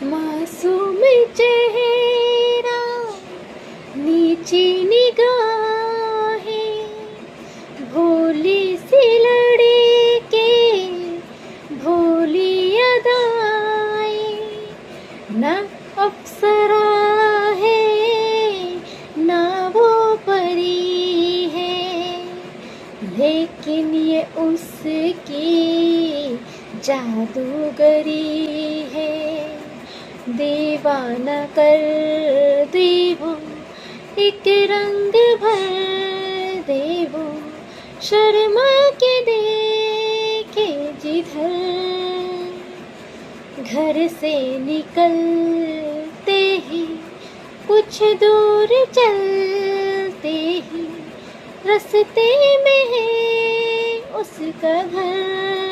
मासूम चेहरा, नीची निगाहें, भोली सी लड़के, भोली अदाएं, न अप्सरा है ना वो परी है, लेकिन ये उसकी जादूगरी है। दीवाना कर दे वो, एक रंग भर दे वो, शर्मा के देखे जिधर। घर से निकलते ही, कुछ दूर चलते ही, रास्ते में है उसका घर।